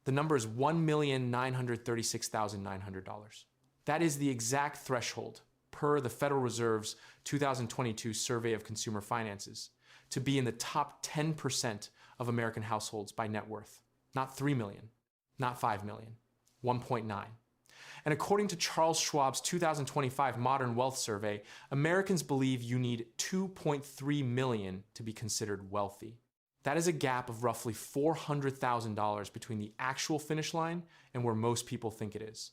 The number is $1,936,900. That is the exact threshold per the Federal Reserve's 2022 Survey of Consumer Finances to be in the top 10% of American households by net worth. Not 3 million, not 5 million, 1.9. And according to Charles Schwab's 2025 Modern Wealth Survey, Americans believe you need 2.3 million to be considered wealthy. That is a gap of roughly $400,000 between the actual finish line and where most people think it is.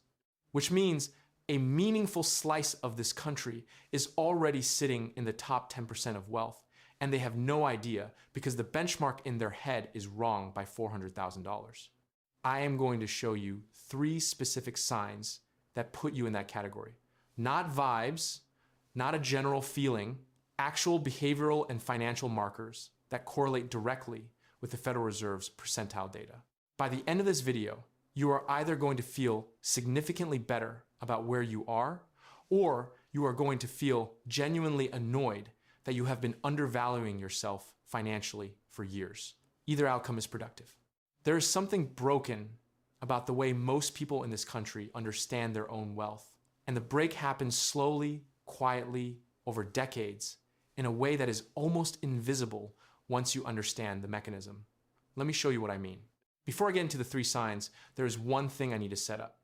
Which means a meaningful slice of this country is already sitting in the top 10% of wealth, and they have no idea because the benchmark in their head is wrong by $400,000. I am going to show you 3 specific signs that put you in that category. Not vibes, not a general feeling, actual behavioral and financial markers that correlate directly with the Federal Reserve's percentile data. By the end of this video, you are either going to feel significantly better about where you are, or you are going to feel genuinely annoyed that you have been undervaluing yourself financially for years. Either outcome is productive. There is something broken about the way most people in this country understand their own wealth, and the break happens slowly, quietly, over decades, in a way that is almost invisible once you understand the mechanism. Let me show you what I mean. Before I get into the 3 signs, there is one thing I need to set up,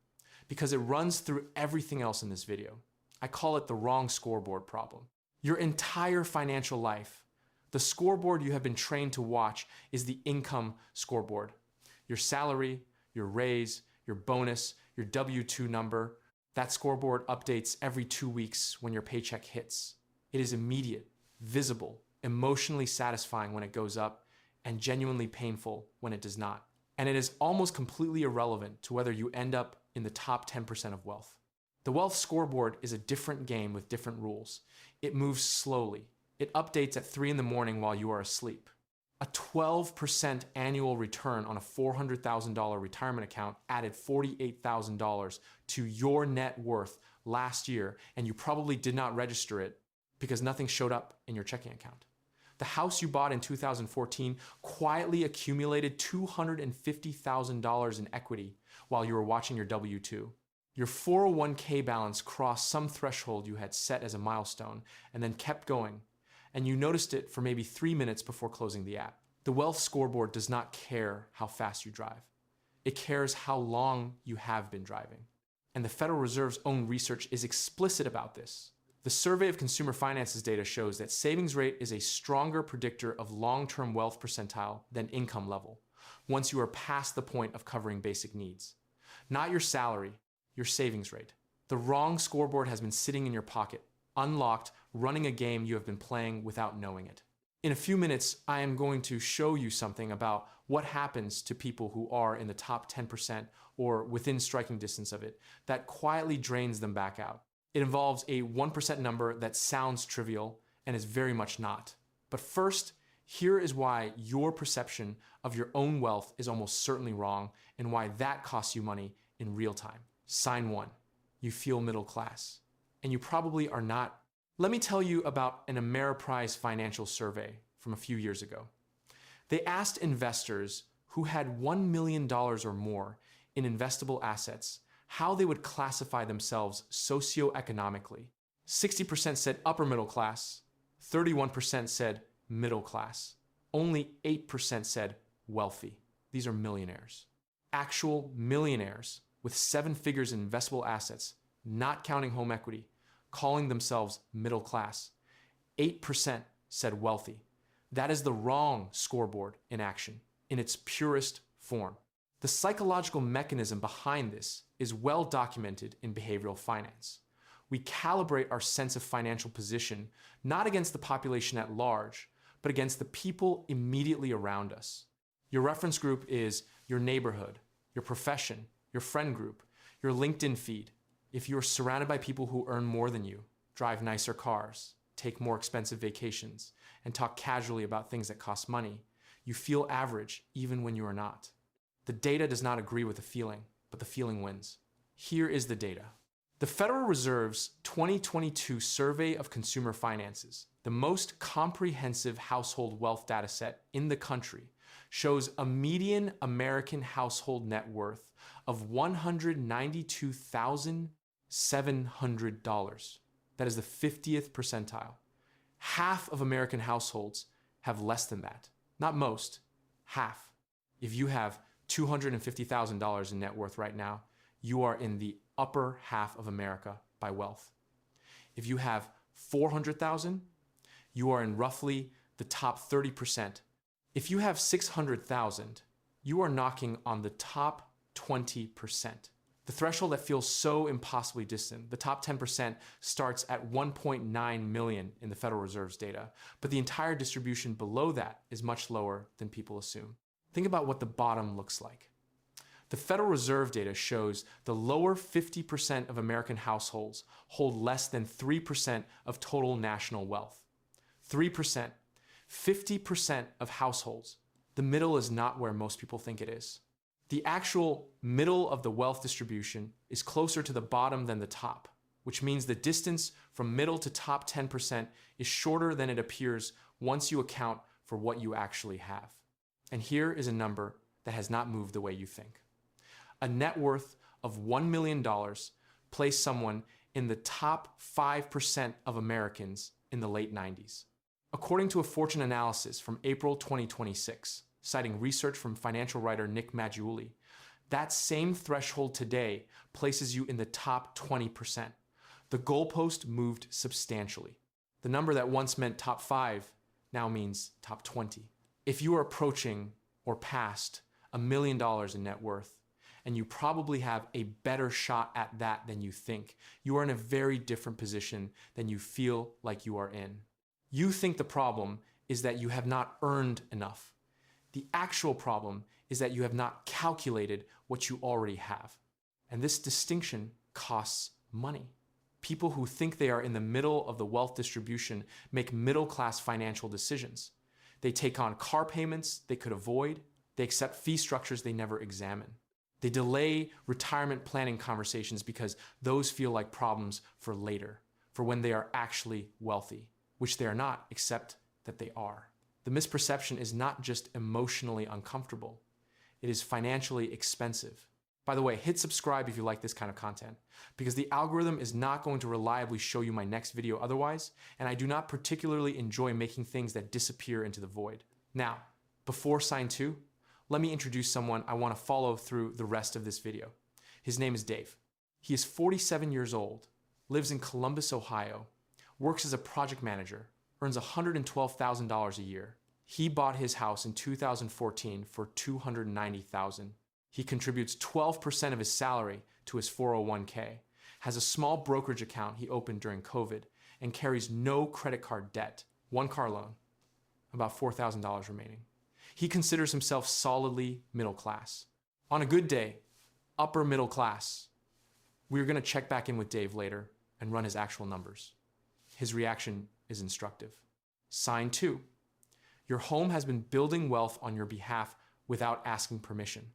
because it runs through everything else in this video. I call it the wrong scoreboard problem. Your entire financial life, the scoreboard you have been trained to watch is the income scoreboard. Your salary, your raise, your bonus, your W-2 number, that scoreboard updates every 2 weeks when your paycheck hits. It is immediate, visible, emotionally satisfying when it goes up, and genuinely painful when it does not. And it is almost completely irrelevant to whether you end up in the top 10% of wealth. The wealth scoreboard is a different game with different rules. It moves slowly. It updates at 3 in the morning while you are asleep. A 12% annual return on a $400,000 retirement account added $48,000 to your net worth last year, and you probably did not register it because nothing showed up in your checking account. The house you bought in 2014 quietly accumulated $250,000 in equity while you were watching your W-2. Your 401k balance crossed some threshold you had set as a milestone and then kept going, and you noticed it for maybe 3 minutes before closing the app. The wealth scoreboard does not care how fast you drive. It cares how long you have been driving. And the Federal Reserve's own research is explicit about this. The Survey of Consumer Finances data shows that savings rate is a stronger predictor of long-term wealth percentile than income level, once you are past the point of covering basic needs. Not your salary, your savings rate. The wrong scoreboard has been sitting in your pocket, unlocked, running a game you have been playing without knowing it. In a few minutes, I am going to show you something about what happens to people who are in the top 10% or within striking distance of it that quietly drains them back out. It involves a 1% number that sounds trivial and is very much not. But first, here is why your perception of your own wealth is almost certainly wrong and why that costs you money in real time. Sign 1. You feel middle class. And you probably are not. Let me tell you about an Ameriprise financial survey from a few years ago. They asked investors who had $1 million or more in investable assets how they would classify themselves socioeconomically. 60% said upper middle class, 31% said middle class. Only 8% said wealthy. These are millionaires. Actual millionaires with 7 figures in investable assets, not counting home equity, calling themselves middle class. 8% said wealthy. That is the wrong scoreboard in action, in its purest form. The psychological mechanism behind this is well documented in behavioral finance. We calibrate our sense of financial position not against the population at large, but against the people immediately around us. Your reference group is your neighborhood, your profession, your friend group, your LinkedIn feed. If you're surrounded by people who earn more than you, drive nicer cars, take more expensive vacations, and talk casually about things that cost money, you feel average even when you are not. The data does not agree with the feeling, but the feeling wins. Here is the data. The Federal Reserve's 2022 Survey of Consumer Finances, the most comprehensive household wealth data set in the country, shows a median American household net worth of $192,700. That is the 50th percentile. Half of American households have less than that. Not most, half. If you have $250,000 in net worth right now, you are in the upper half of America by wealth. If you have $400,000, you are in roughly the top 30%. If you have $600,000, you are knocking on the top 20%. The threshold that feels so impossibly distant, the top 10%, starts at 1.9 million in the Federal Reserve's data, but the entire distribution below that is much lower than people assume. Think about what the bottom looks like. The Federal Reserve data shows the lower 50% of American households hold less than 3% of total national wealth. 3%. 50% of households. The middle is not where most people think it is. The actual middle of the wealth distribution is closer to the bottom than the top, which means the distance from middle to top 10% is shorter than it appears once you account for what you actually have. And here is a number that has not moved the way you think. A net worth of $1 million placed someone in the top 5% of Americans in the late 90s. According to a Fortune analysis from April 2026, citing research from financial writer Nick Maggiulli, that same threshold today places you in the top 20%. The goalpost moved substantially. The number that once meant top 5 now means top 20. If you are approaching or past $1 million in net worth, and you probably have a better shot at that than you think, you are in a very different position than you feel like you are in. You think the problem is that you have not earned enough. The actual problem is that you have not calculated what you already have. And this distinction costs money. People who think they are in the middle of the wealth distribution make middle-class financial decisions. They take on car payments they could avoid. They accept fee structures they never examine. They delay retirement planning conversations because those feel like problems for later, for when they are actually wealthy, which they are not, except that they are. The misperception is not just emotionally uncomfortable, it is financially expensive. By the way, hit subscribe if you like this kind of content, because the algorithm is not going to reliably show you my next video otherwise, and I do not particularly enjoy making things that disappear into the void. Now, before sign 2, let me introduce someone I want to follow through the rest of this video. His name is Dave. He is 47 years old, lives in Columbus, Ohio, works as a project manager, earns $112,000 a year. He bought his house in 2014 for $290,000. He contributes 12% of his salary to his 401k, has a small brokerage account he opened during COVID, and carries no credit card debt, one car loan, about $4,000 remaining. He considers himself solidly middle class. On a good day, upper middle class. We're going to check back in with Dave later and run his actual numbers. His reaction is instructive. Sign 2. Your home has been building wealth on your behalf without asking permission,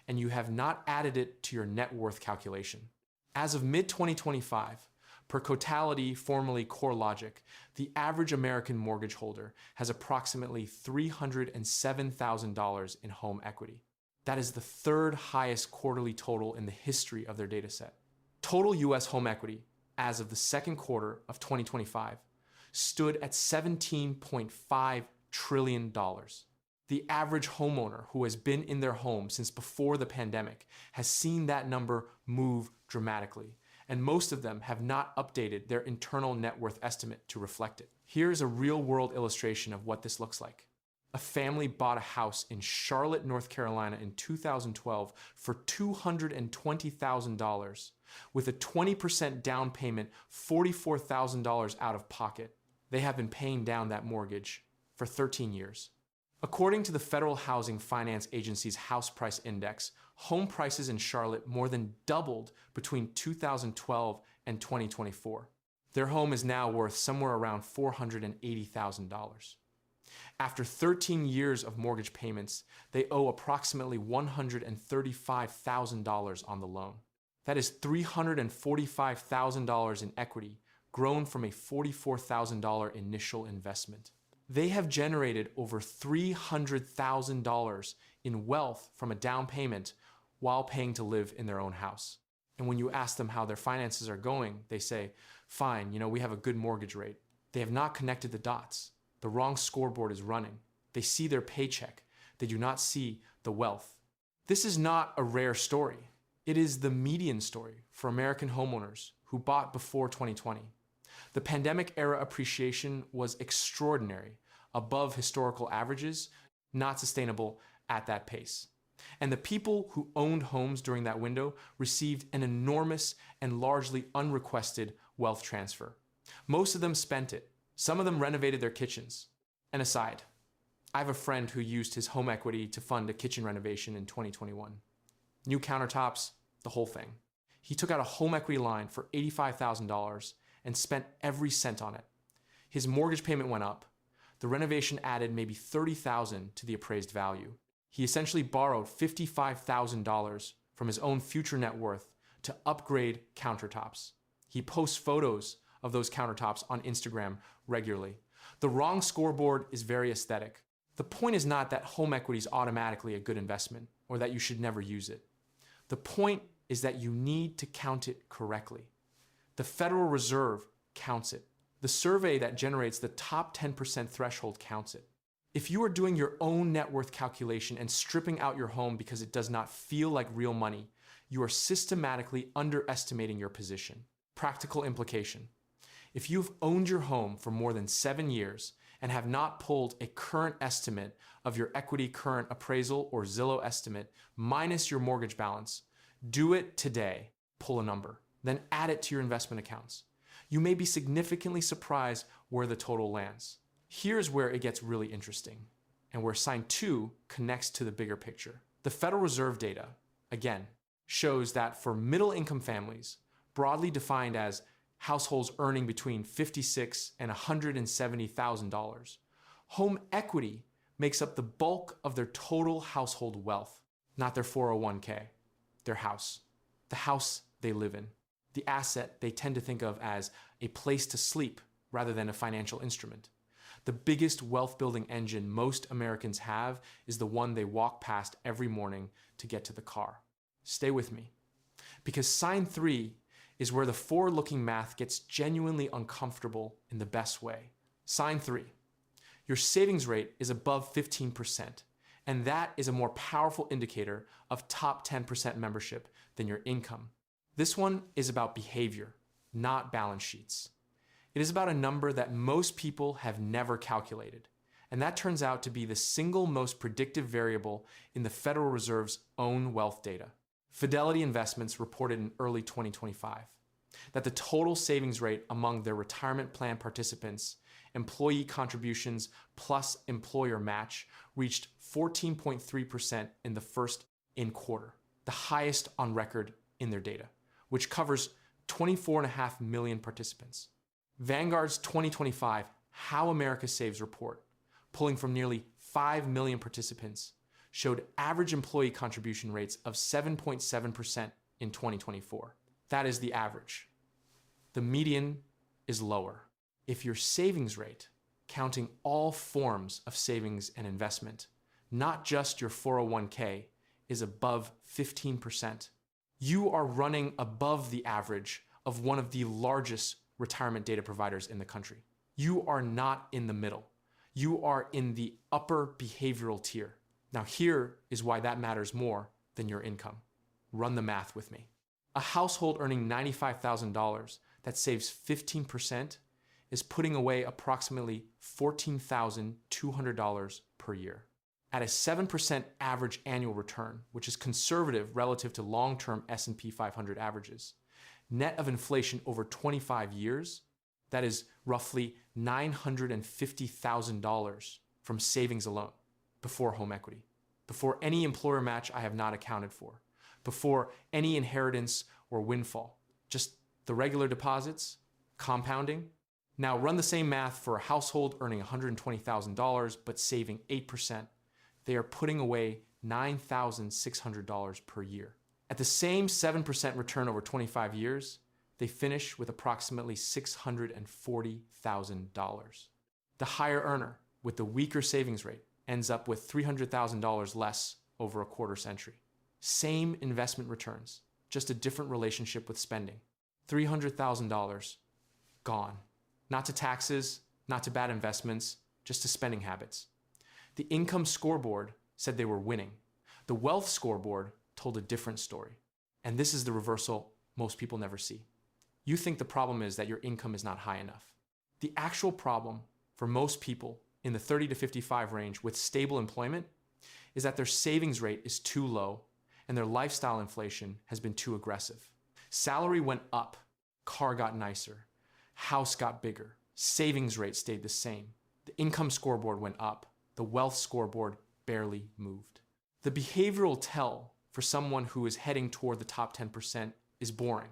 and you have not added it to your net worth calculation. As of mid-2025, per Cotality, formerly CoreLogic, the average American mortgage holder has approximately $307,000 in home equity. That is the third highest quarterly total in the history of their dataset. Total U.S. home equity, as of the second quarter of 2025, stood at $17.5 trillion. The average homeowner who has been in their home since before the pandemic has seen that number move dramatically, and most of them have not updated their internal net worth estimate to reflect it. Here's a real-world illustration of what this looks like. A family bought a house in Charlotte, North Carolina in 2012 for $220,000 with a 20% down payment, $44,000 out of pocket. They have been paying down that mortgage for 13 years. According to the Federal Housing Finance Agency's House Price Index, home prices in Charlotte more than doubled between 2012 and 2024. Their home is now worth somewhere around $480,000. After 13 years of mortgage payments, they owe approximately $135,000 on the loan. That is $345,000 in equity, grown from a $44,000 initial investment. They have generated over $300,000 in wealth from a down payment while paying to live in their own house. And when you ask them how their finances are going, they say, fine, we have a good mortgage rate. They have not connected the dots. The wrong scoreboard is running. They see their paycheck. They do not see the wealth. This is not a rare story. It is the median story for American homeowners who bought before 2020. The pandemic era appreciation was extraordinary, above historical averages, not sustainable at that pace. And the people who owned homes during that window received an enormous and largely unrequested wealth transfer. Most of them spent it. Some of them renovated their kitchens. An aside, I have a friend who used his home equity to fund a kitchen renovation in 2021. New countertops, the whole thing. He took out a home equity line for $85,000 and spent every cent on it. His mortgage payment went up. The renovation added maybe $30,000 to the appraised value. He essentially borrowed $55,000 from his own future net worth to upgrade countertops. He posts photos of those countertops on Instagram regularly. The wrong scoreboard is very aesthetic. The point is not that home equity is automatically a good investment or that you should never use it. The point is that you need to count it correctly. The Federal Reserve counts it. The survey that generates the top 10% threshold counts it. If you are doing your own net worth calculation and stripping out your home because it does not feel like real money, you are systematically underestimating your position. Practical implication. If you've owned your home for more than 7 years and have not pulled a current estimate of your equity current appraisal or Zillow estimate minus your mortgage balance, do it today. Pull a number, then add it to your investment accounts. You may be significantly surprised where the total lands. Here's where it gets really interesting and where sign 2 connects to the bigger picture. The Federal Reserve data, again, shows that for middle-income families, broadly defined as households earning between $56,000 and $170,000, home equity makes up the bulk of their total household wealth, not their 401k, their house, the house they live in, the asset they tend to think of as a place to sleep rather than a financial instrument. The biggest wealth-building engine most Americans have is the one they walk past every morning to get to the car. Stay with me, because sign 3 is where the forward-looking math gets genuinely uncomfortable in the best way. Sign 3. Your savings rate is above 15%, and that is a more powerful indicator of top 10% membership than your income. This one is about behavior, not balance sheets. It is about a number that most people have never calculated, and that turns out to be the single most predictive variable in the Federal Reserve's own wealth data. Fidelity Investments reported in early 2025 that the total savings rate among their retirement plan participants, employee contributions plus employer match, reached 14.3% in the first quarter, the highest on record in their data, which covers 24.5 million participants. Vanguard's 2025 How America Saves report, pulling from nearly 5 million participants, showed average employee contribution rates of 7.7% in 2024. That is the average. The median is lower. If your savings rate, counting all forms of savings and investment, not just your 401k, is above 15%, you are running above the average of one of the largest retirement data providers in the country. You are not in the middle. You are in the upper behavioral tier. Now here is why that matters more than your income. Run the math with me. A household earning $95,000 that saves 15% is putting away approximately $14,200 per year. At a 7% average annual return, which is conservative relative to long-term S&P 500 averages, net of inflation over 25 years, that is roughly $950,000 from savings alone, before home equity, before any employer match I have not accounted for, before any inheritance or windfall, just the regular deposits, compounding. Now run the same math for a household earning $120,000 but saving 8%. They are putting away $9,600 per year. At the same 7% return over 25 years, they finish with approximately $640,000. The higher earner, with the weaker savings rate ends up with $300,000 less over a quarter century. Same investment returns, just a different relationship with spending. $300,000 gone. Not to taxes, not to bad investments, just to spending habits. The income scoreboard said they were winning. The wealth scoreboard told a different story. And this is the reversal most people never see. You think the problem is that your income is not high enough. The actual problem for most people in the 30 to 55 range with stable employment is that their savings rate is too low and their lifestyle inflation has been too aggressive. Salary went up, car got nicer, house got bigger, savings rate stayed the same. The income scoreboard went up, the wealth scoreboard barely moved. The behavioral tell for someone who is heading toward the top 10% is boring.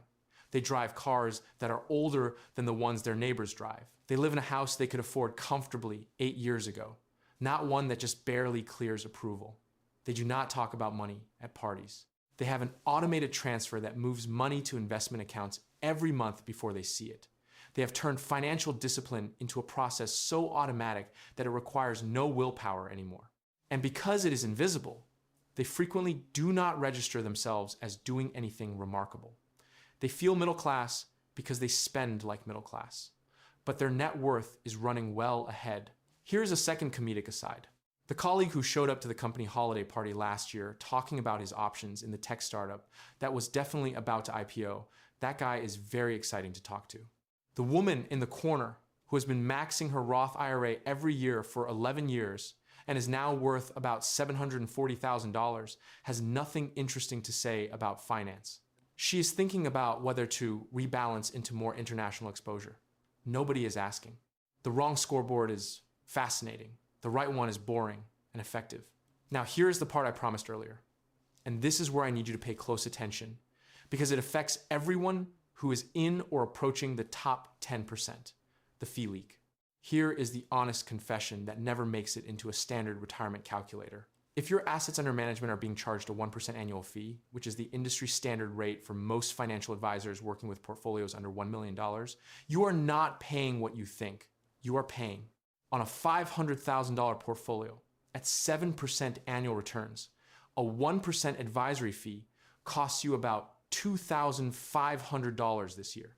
They drive cars that are older than the ones their neighbors drive. They live in a house they could afford comfortably 8 years ago, not one that just barely clears approval. They do not talk about money at parties. They have an automated transfer that moves money to investment accounts every month before they see it. They have turned financial discipline into a process so automatic that it requires no willpower anymore. And because it is invisible, they frequently do not register themselves as doing anything remarkable. They feel middle class because they spend like middle class, but their net worth is running well ahead. Here's a second comedic aside. The colleague who showed up to the company holiday party last year talking about his options in the tech startup that was definitely about to IPO, that guy is very exciting to talk to. The woman in the corner who has been maxing her Roth IRA every year for 11 years and is now worth about $740,000 has nothing interesting to say about finance. She is thinking about whether to rebalance into more international exposure. Nobody is asking. The wrong scoreboard is fascinating. The right one is boring and effective. Now here's the part I promised earlier. And this is where I need you to pay close attention because it affects everyone who is in or approaching the top 10%, the fee leak. Here is the honest confession that never makes it into a standard retirement calculator. If your assets under management are being charged a 1% annual fee, which is the industry standard rate for most financial advisors working with portfolios under $1 million, you are not paying what you think. You are paying. On a $500,000 portfolio at 7% annual returns, a 1% advisory fee costs you about $2,500 this year.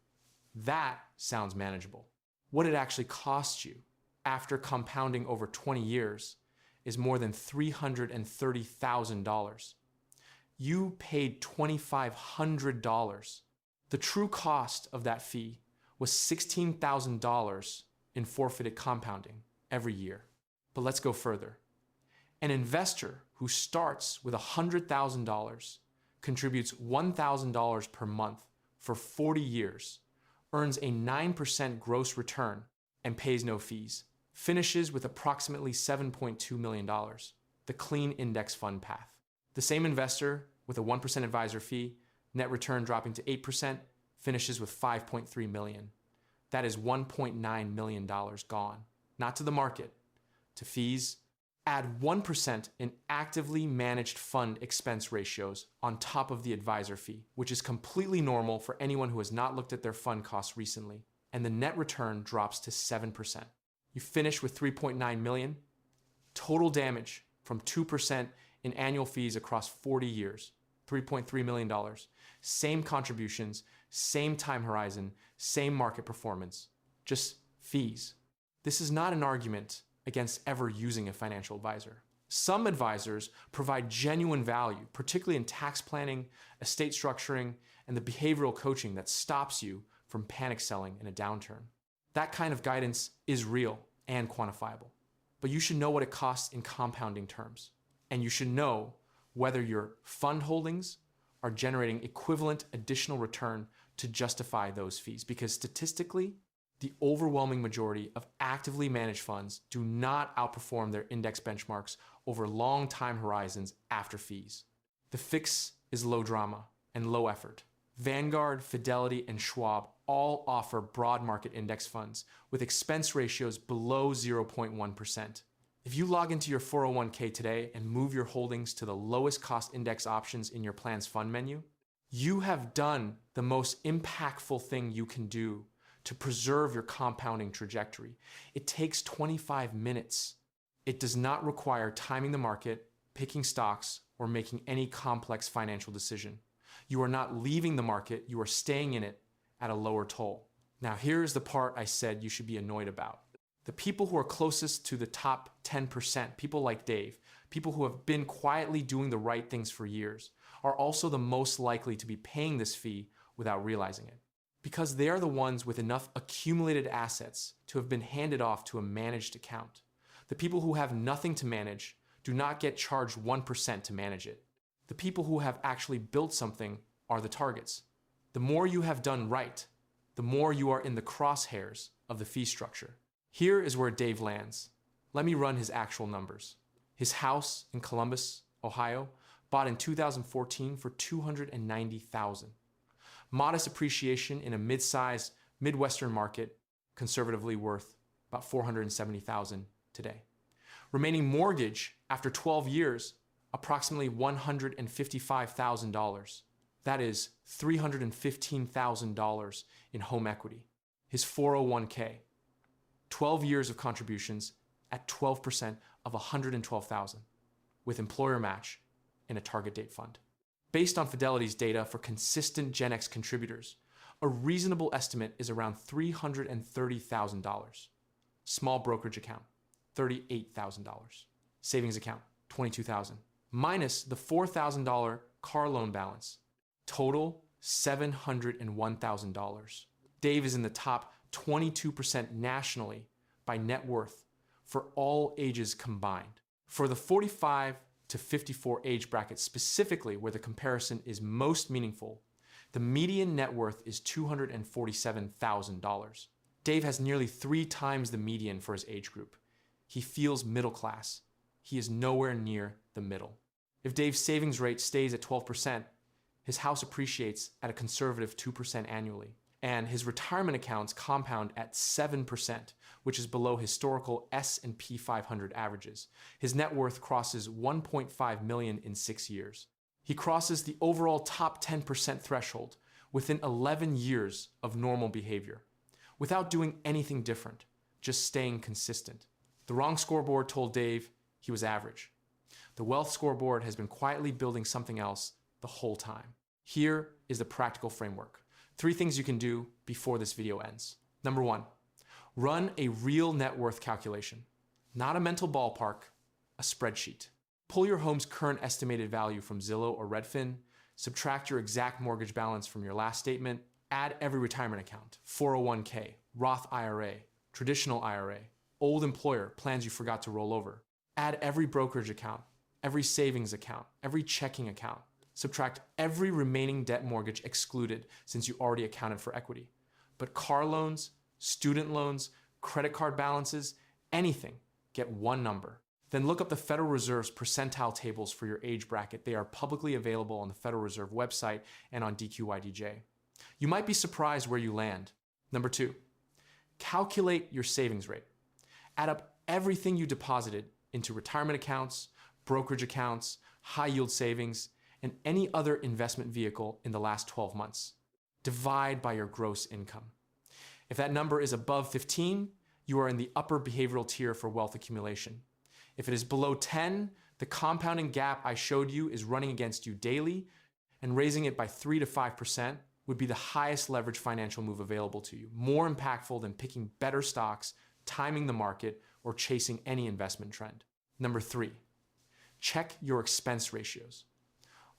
That sounds manageable. What it actually costs you after compounding over 20 years is more than $330,000. You paid $2,500. The true cost of that fee was $16,000 in forfeited compounding every year. But let's go further. An investor who starts with $100,000, contributes $1,000 per month for 40 years, earns a 9% gross return, and pays no fees, finishes with approximately $7.2 million, the clean index fund path. The same investor with a 1% advisor fee, net return dropping to 8%, finishes with $5.3 million. That is $1.9 million gone, not to the market, to fees. Add 1% in actively managed fund expense ratios on top of the advisor fee, which is completely normal for anyone who has not looked at their fund costs recently, and the net return drops to 7%. You finish with $3.9 million. Total damage from 2% in annual fees across 40 years, $3.3 million. Same contributions, same time horizon, same market performance, just fees. This is not an argument against ever using a financial advisor. Some advisors provide genuine value, particularly in tax planning, estate structuring, and the behavioral coaching that stops you from panic selling in a downturn. That kind of guidance is real and quantifiable, but you should know what it costs in compounding terms. And you should know whether your fund holdings are generating equivalent additional return to justify those fees, because statistically, the overwhelming majority of actively managed funds do not outperform their index benchmarks over long time horizons after fees. The fix is low drama and low effort. Vanguard, Fidelity, and Schwab all offer broad market index funds with expense ratios below 0.1%. If you log into your 401k today and move your holdings to the lowest cost index options in your plan's fund menu, you have done the most impactful thing you can do to preserve your compounding trajectory. It takes 25 minutes It does not require timing the market, picking stocks, or making any complex financial decision. You are not leaving the market, you are staying in it at a lower toll. Now here's the part I said you should be annoyed about. The people who are closest to the top 10%, people like Dave, people who have been quietly doing the right things for years, are also the most likely to be paying this fee without realizing it. Because they are the ones with enough accumulated assets to have been handed off to a managed account. The people who have nothing to manage do not get charged 1% to manage it. The people who have actually built something are the targets. The more you have done right, the more you are in the crosshairs of the fee structure. Here is where Dave lands. Let me run his actual numbers. His house in Columbus, Ohio, bought in 2014 for $290,000. Modest appreciation in a mid-sized Midwestern market, conservatively worth about $470,000 today. Remaining mortgage after 12 years, approximately $155,000. That is $315,000 in home equity. His 401k, 12 years of contributions at 12% of $112,000, with employer match in a target date fund. Based on Fidelity's data for consistent Gen X contributors, a reasonable estimate is around $330,000. Small brokerage account, $38,000. Savings account, $22,000. Minus the $4,000 car loan balance. Total, $701,000. Dave is in the top 22% nationally by net worth for all ages combined. For the 45 to 54 age bracket specifically, where the comparison is most meaningful, the median net worth is $247,000. Dave has nearly 3 times the median for his age group. He feels middle class. He is nowhere near the middle. If Dave's savings rate stays at 12%, his house appreciates at a conservative 2% annually, and his retirement accounts compound at 7%, which is below historical S&P 500 averages. His net worth crosses $1.5 million in 6 years. He crosses the overall top 10% threshold within 11 years of normal behavior, without doing anything different, just staying consistent. The Wrong Scoreboard told Dave he was average. The Wealth Scoreboard has been quietly building something else the whole time. Here is the practical framework. 3 things you can do before this video ends. Number 1, run a real net worth calculation. Not a mental ballpark, a spreadsheet. Pull your home's current estimated value from Zillow or Redfin, subtract your exact mortgage balance from your last statement, add every retirement account, 401k, Roth IRA, traditional IRA, old employer, plans you forgot to roll over. Add every brokerage account, every savings account, every checking account. Subtract every remaining debt mortgage excluded since you already accounted for equity. But car loans, student loans, credit card balances, anything, get one number. Then look up the Federal Reserve's percentile tables for your age bracket. They are publicly available on the Federal Reserve website and on DQYDJ. You might be surprised where you land. Number 2, calculate your savings rate. Add up everything you deposited into retirement accounts, brokerage accounts, high yield savings, and any other investment vehicle in the last 12 months. Divide by your gross income. If that number is above 15, you are in the upper behavioral tier for wealth accumulation. If it is below 10, the compounding gap I showed you is running against you daily, and raising it by 3 to 5% would be the highest leverage financial move available to you, more impactful than picking better stocks, timing the market, or chasing any investment trend. Number 3, check your expense ratios.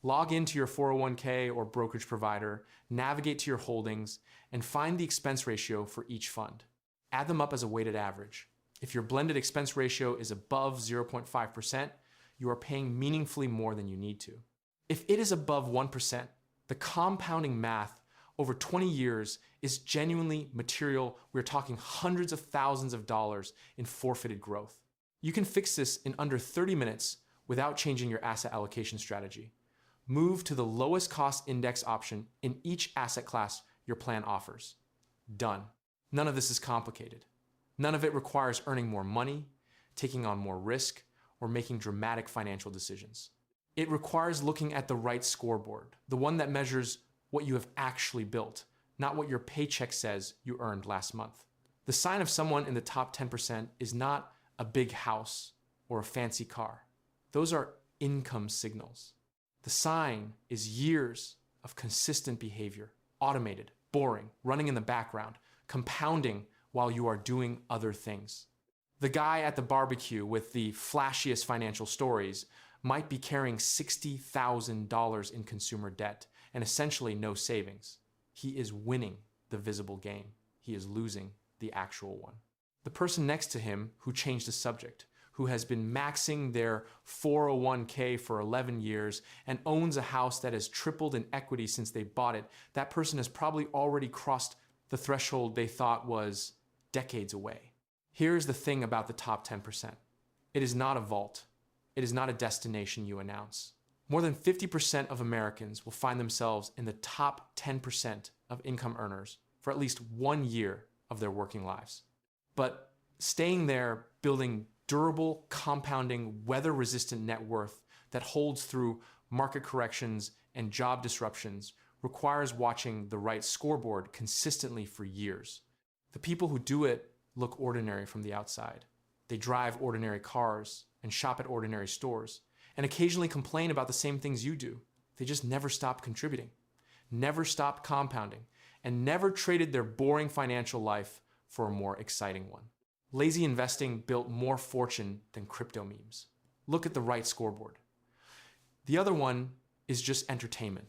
Log into your 401k or brokerage provider, navigate to your holdings, and find the expense ratio for each fund. Add them up as a weighted average. If your blended expense ratio is above 0.5%, you are paying meaningfully more than you need to. If it is above 1%, the compounding math over 20 years is genuinely material. We're talking hundreds of thousands of dollars in forfeited growth. You can fix this in under 30 minutes without changing your asset allocation strategy. Move to the lowest cost index option in each asset class your plan offers. Done. None of this is complicated. None of it requires earning more money, taking on more risk, or making dramatic financial decisions. It requires looking at the right scoreboard, the one that measures what you have actually built, not what your paycheck says you earned last month. The sign of someone in the top 10% is not a big house, or a fancy car. Those are income signals. The sign is years of consistent behavior, automated, boring, running in the background, compounding while you are doing other things. The guy at the barbecue with the flashiest financial stories might be carrying $60,000 in consumer debt and essentially no savings. He is winning the visible game. He is losing the actual one. The person next to him who changed the subject, who has been maxing their 401k for 11 years and owns a house that has tripled in equity since they bought it, that person has probably already crossed the threshold they thought was decades away. Here's the thing about the top 10%. It is not a vault. It is not a destination you announce. More than 50% of Americans will find themselves in the top 10% of income earners for at least 1 year of their working lives. But staying there, building durable, compounding, weather-resistant net worth that holds through market corrections and job disruptions requires watching the right scoreboard consistently for years. The people who do it look ordinary from the outside. They drive ordinary cars and shop at ordinary stores and occasionally complain about the same things you do. They just never stop contributing, never stopped compounding, and never traded their boring financial life for a more exciting one. Lazy investing built more fortune than crypto memes. Look at the right scoreboard. The other one is just entertainment.